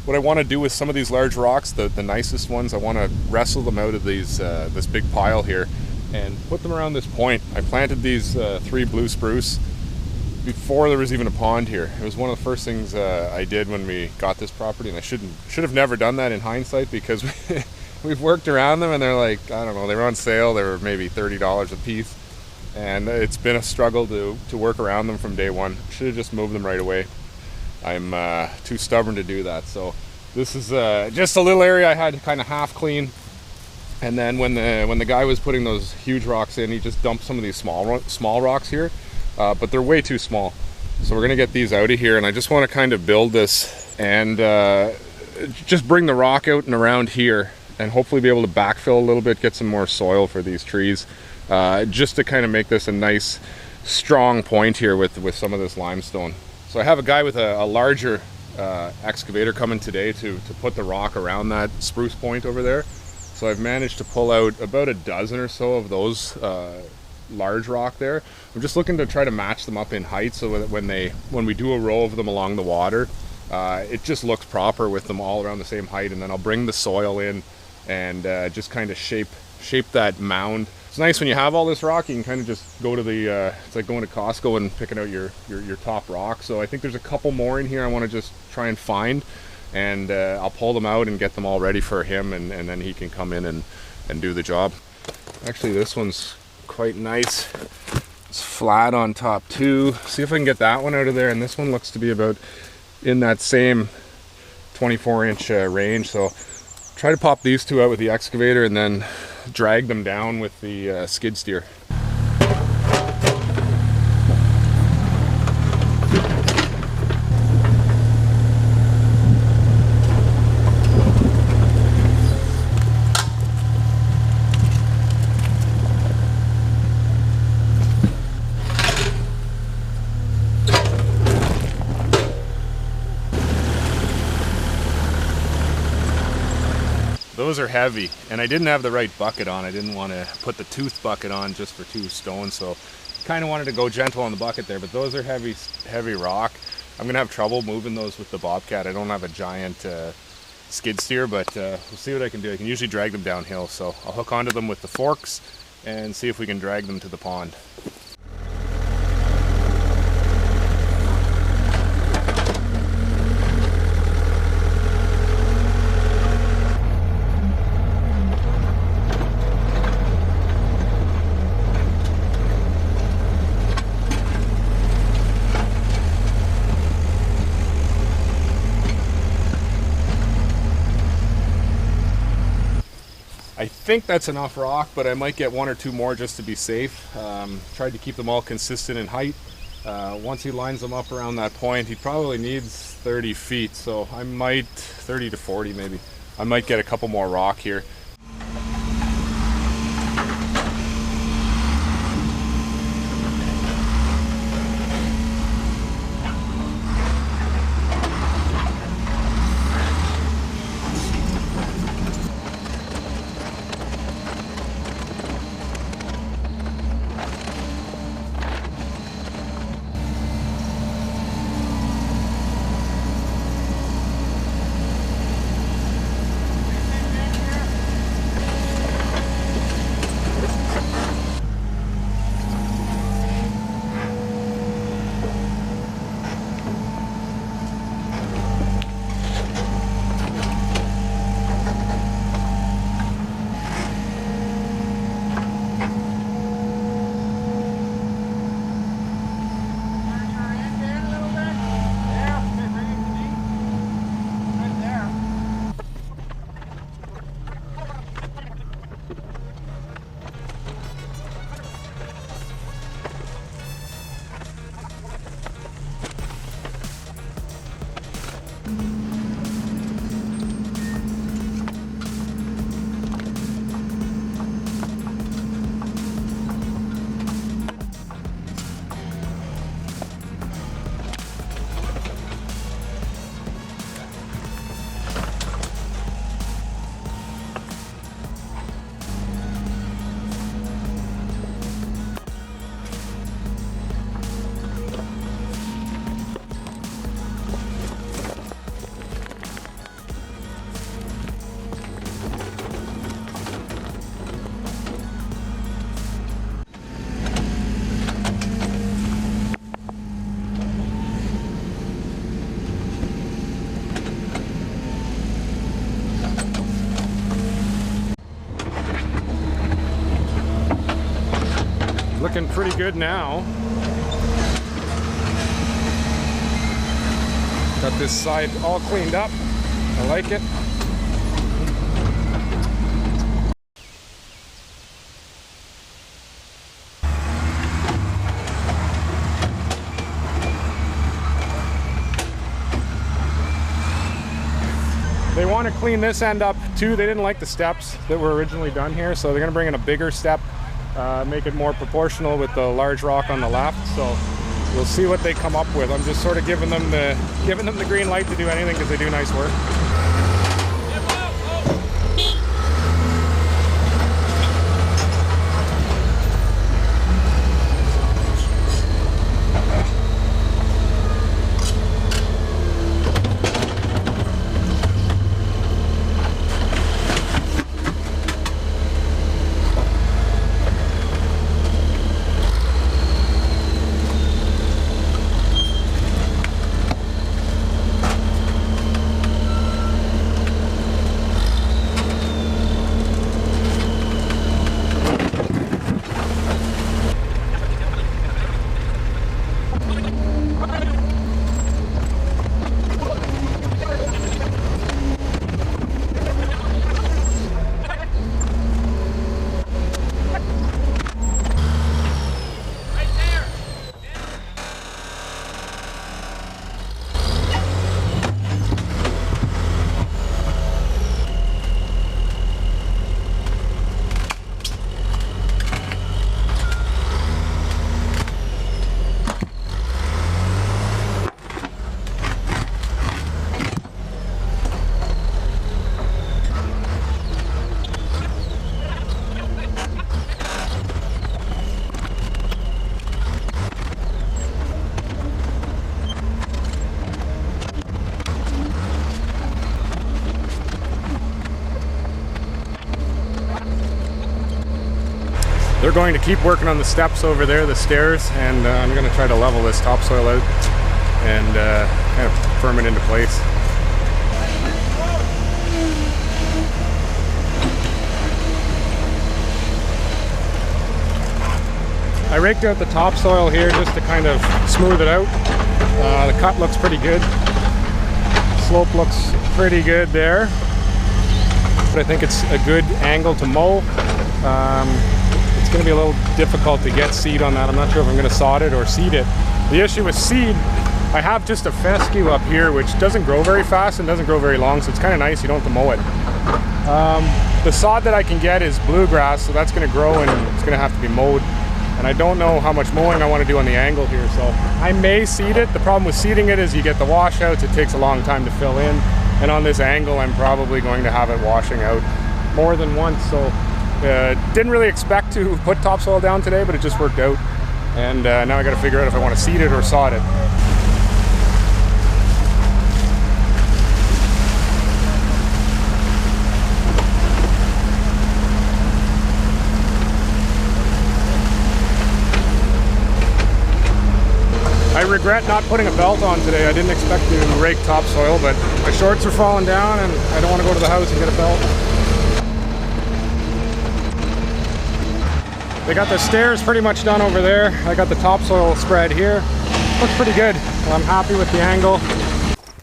what I want to do with some of these large rocks, the nicest ones, I want to wrestle them out of these this big pile here and put them around this point. I planted these 3 blue spruce before there was even a pond here. It was one of the first things I did when we got this property, and I should have never done that in hindsight, because we've worked around them and they're like, I don't know, they were on sale, they were maybe $30 a piece, and it's been a struggle to work around them from day one. Should have just moved them right away. I'm too stubborn to do that. So this is just a little area I had to kind of half clean, and then when the guy was putting those huge rocks in, he just dumped some of these small rocks here, but they're way too small. So we're gonna get these out of here, and I just want to kind of build this and just bring the rock out and around here, and hopefully be able to backfill a little bit, get some more soil for these trees, just to kind of make this a nice strong point here with some of this limestone. So I have a guy with a larger excavator coming today to put the rock around that spruce point over there. So I've managed to pull out about a dozen or so of those large rock there. I'm just looking to try to match them up in height, so that when we do a row of them along the water, it just looks proper with them all around the same height. And then I'll bring the soil in and just kind of shape that mound. It's nice when you have all this rock, you can kind of just go to the it's like going to Costco and picking out your top rock. So I think there's a couple more in here I want to just try and find, and I'll pull them out and get them all ready for him, and then he can come in and do the job. Actually, this one's quite nice. It's flat on top too. See if I can get that one out of there, and this one looks to be about in that same 24-inch range. So try to pop these two out with the excavator and then drag them down with the skid steer. Those are heavy, and I didn't have the right bucket on. I didn't want to put the tooth bucket on just for 2 stones, so kind of wanted to go gentle on the bucket there. But those are heavy rock. I'm gonna have trouble moving those with the Bobcat. I don't have a giant skid steer, but we'll see what I can do. I can usually drag them downhill, so I'll hook onto them with the forks and see if we can drag them to the pond. I think that's enough rock, but I might get 1 or 2 more just to be safe. Tried to keep them all consistent in height. Once he lines them up around that point, he probably needs 30 feet, so I might, 30 to 40 maybe. I might get a couple more rock here. looking pretty good now. Got this side all cleaned up. I like it. They want to clean this end up too. They didn't like the steps that were originally done here, so they're going to bring in a bigger step, make it more proportional with the large rock on the left. So we'll see what they come up with. I'm just sort of giving them the green light to do anything because they do nice work. They're going to keep working on the steps over there, the stairs, and I'm going to try to level this topsoil out and kind of firm it into place. I raked out the topsoil here just to kind of smooth it out. The cut looks pretty good. Slope looks pretty good there. But I think it's a good angle to mow. It's going to be a little difficult to get seed on that. I'm not sure if I'm going to sod it or seed it. The issue with seed, I have just a fescue up here which doesn't grow very fast and doesn't grow very long, so it's kind of nice. You don't have to mow it. The sod that I can get is bluegrass, so that's going to grow and it's going to have to be mowed. And I don't know how much mowing I want to do on the angle here, so I may seed it. The problem with seeding it is you get the washouts. It takes a long time to fill in, and on this angle I'm probably going to have it washing out more than once. So didn't really expect to put topsoil down today, but it just worked out. And now I got to figure out if I want to seed it or sod it. I regret not putting a belt on today. I didn't expect to rake topsoil, but my shorts are falling down and I don't want to go to the house and get a belt. They got the stairs pretty much done over there. I got the topsoil spread here. Looks pretty good. I'm happy with the angle.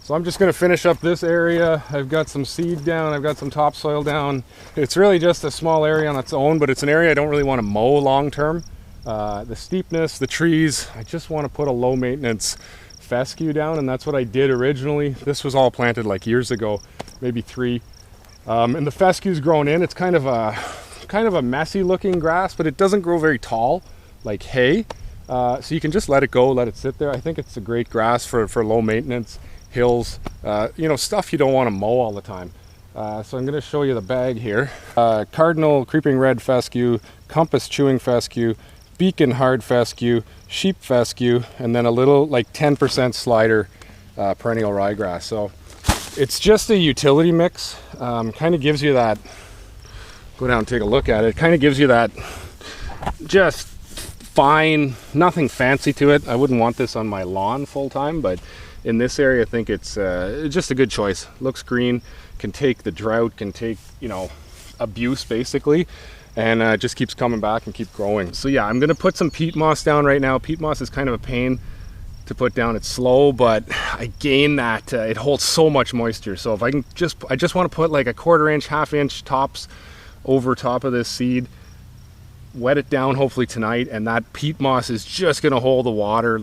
So I'm just going to finish up this area. I've got some seed down. I've got some topsoil down. It's really just a small area on its own, but it's an area I don't really want to mow long term. The steepness, the trees, I just want to put a low maintenance fescue down, and that's what I did originally. This was all planted like years ago, maybe 3. And the fescue's grown in. It's kind of a messy looking grass, but it doesn't grow very tall like hay. So you can just let it go, let it sit there. I think it's a great grass for low maintenance hills, you know, stuff you don't want to mow all the time. So I'm going to show you the bag here. Cardinal creeping red fescue, compass chewing fescue, beacon hard fescue, sheep fescue, and then a little like 10% slider perennial ryegrass. So it's just a utility mix. Kind of gives you that, go down and take a look at it, kind of gives you that just fine, nothing fancy to it. I wouldn't want this on my lawn full time, but in this area I think it's just a good choice. Looks green, can take the drought, can take, you know, abuse basically. and it just keeps coming back and keep growing. So yeah, I'm gonna put some peat moss down right now. Peat moss is kind of a pain to put down. It's slow, but I gain that it holds so much moisture. So if I can I just want to put like a 1/4 inch, 1/2 inch tops over top of this seed, wet it down hopefully tonight, and that peat moss is just going to hold the water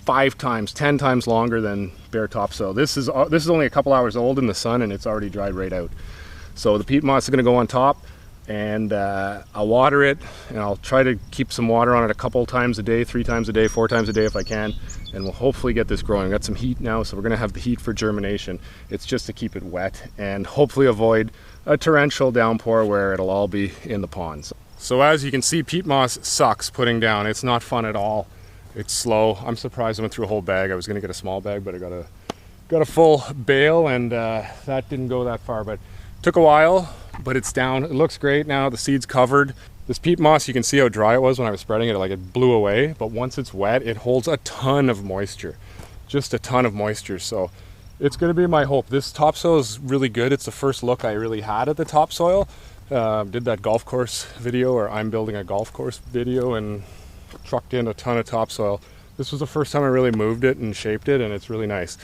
5 times, 10 times longer than bare topsoil. This is only a couple hours old in the sun, and it's already dried right out. So the peat moss is going to go on top, and I'll water it, and I'll try to keep some water on it a couple times a day, 3 times a day, 4 times a day if I can, and we'll hopefully get this growing. We've got some heat now, so we're going to have the heat for germination. It's just to keep it wet and hopefully avoid a torrential downpour where it'll all be in the ponds. So as you can see, peat moss sucks putting down. It's not fun at all. It's slow. I'm surprised I went through a whole bag. I was going to get a small bag, but I got a full bale, and that didn't go that far, but took a while, but it's down. It looks great now. The seed's covered. This peat moss, you can see how dry it was when I was spreading it. Like, it blew away, but once it's wet, it holds a ton of moisture, just a ton of moisture. So it's going to be my hope. This topsoil is really good. It's the first look I really had at the topsoil. Did that golf course video, or I'm building a golf course video, and trucked in a ton of topsoil. This was the first time I really moved it and shaped it, and it's really nice.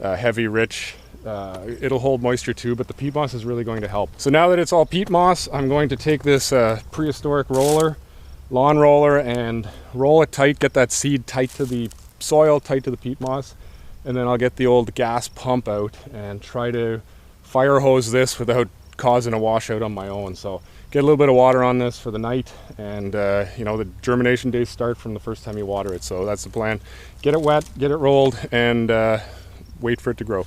Heavy, rich. It'll hold moisture too, but the peat moss is really going to help. So now that it's all peat moss, I'm going to take this prehistoric lawn roller, and roll it tight, get that seed tight to the soil, tight to the peat moss, and then I'll get the old gas pump out and try to fire hose this without causing a washout on my own. So get a little bit of water on this for the night, and you know, the germination days start from the first time you water it. So that's the plan. Get it wet, get it rolled, and wait for it to grow.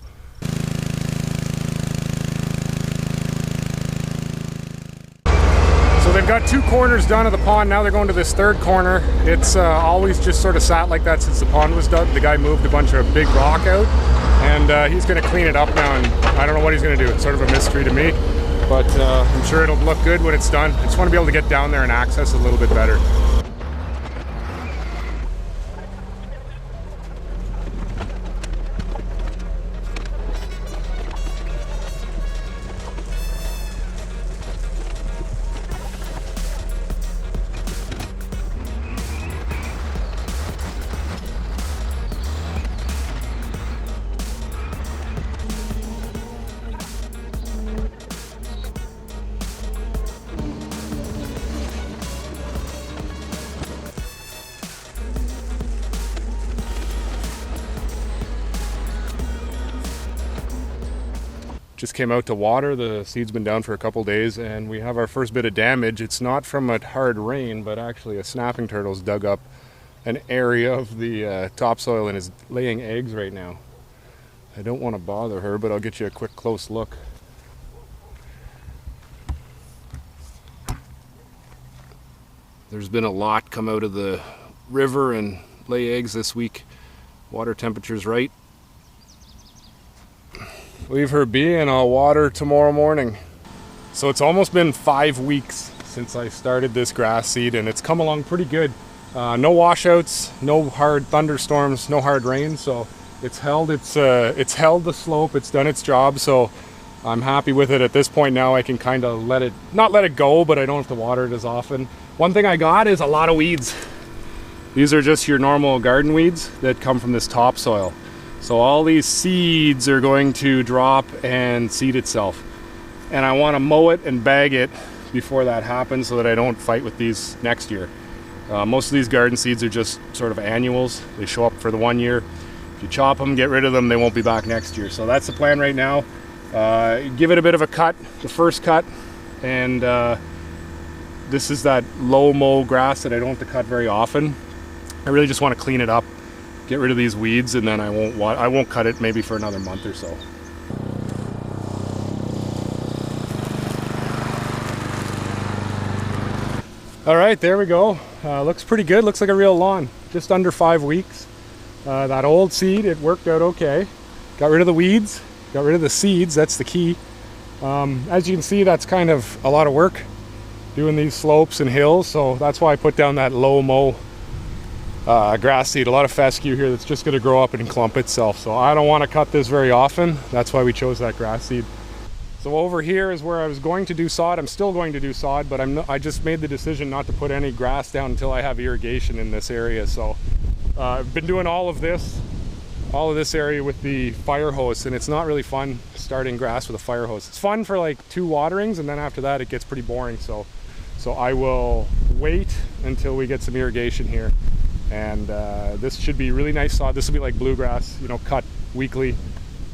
So they've got 2 corners done of the pond. Now they're going to this 3rd corner. It's always just sort of sat like that since the pond was dug. The guy moved a bunch of big rock out, and he's going to clean it up now, and I don't know what he's going to do. It's sort of a mystery to me, but I'm sure it'll look good when it's done. I just want to be able to get down there and access it a little bit better. Just came out to water. The seed's been down for a couple days, and we have our first bit of damage. It's not from a hard rain, but actually a snapping turtle's dug up an area of the topsoil and is laying eggs right now. I don't want to bother her, but I'll get you a quick close look. There's been a lot come out of the river and lay eggs this week. Water temperature's right. Leave her be, and I'll water tomorrow morning. So it's almost been 5 weeks since I started this grass seed, and it's come along pretty good. No washouts, no hard thunderstorms, no hard rain, so it's held the slope. It's done its job, so I'm happy with it at this point. Now I can kind of not let it go, but I don't have to water it as often. One thing I got is a lot of weeds. These are just your normal garden weeds that come from this topsoil. So all these seeds are going to drop and seed itself. And I want to mow it and bag it before that happens, so that I don't fight with these next year. Most of these garden seeds are just sort of annuals. They show up for the 1 year. If you chop them, get rid of them, they won't be back next year. So that's the plan right now. Give it a bit of a cut, the first cut. And this is that low mow grass that I don't have to cut very often. I really just want to clean it up, get rid of these weeds, and then I won't cut it maybe for another month or so. All right, there we go. Looks pretty good. Looks like a real lawn. Just under 5 weeks. That old seed, it worked out okay. Got rid of the weeds, got rid of the seeds. That's the key. As you can see, that's kind of a lot of work doing these slopes and hills. So that's why I put down that low mow grass seed. A lot of fescue here that's just going to grow up and clump itself. So I don't want to cut this very often. That's why we chose that grass seed. So over here is where I was going to do sod. I'm still going to do sod, but I just made the decision not to put any grass down until I have irrigation in this area. So I've been doing all of this area with the fire hose, and it's not really fun starting grass with a fire hose. It's fun for like 2 waterings, and then after that it gets pretty boring. So I will wait until we get some irrigation here, and this should be really nice sod. This will be like bluegrass, you know, cut weekly.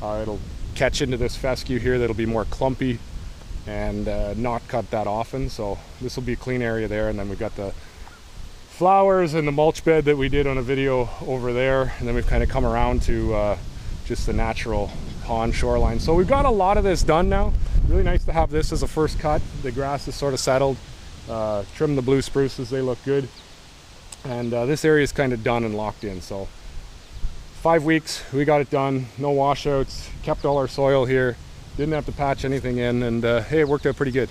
It'll catch into this fescue here that'll be more clumpy and not cut that often. So this will be a clean area there, and then we've got the flowers and the mulch bed that we did on a video over there, and then we've kind of come around to just the natural pond shoreline. So we've got a lot of this done now. Really nice to have this as a first cut. The grass is sort of settled. Trim the blue spruces, they look good, and this area is kind of done and locked in. So 5 weeks, we got it done. No washouts, kept all our soil here, didn't have to patch anything in, and hey, it worked out pretty good.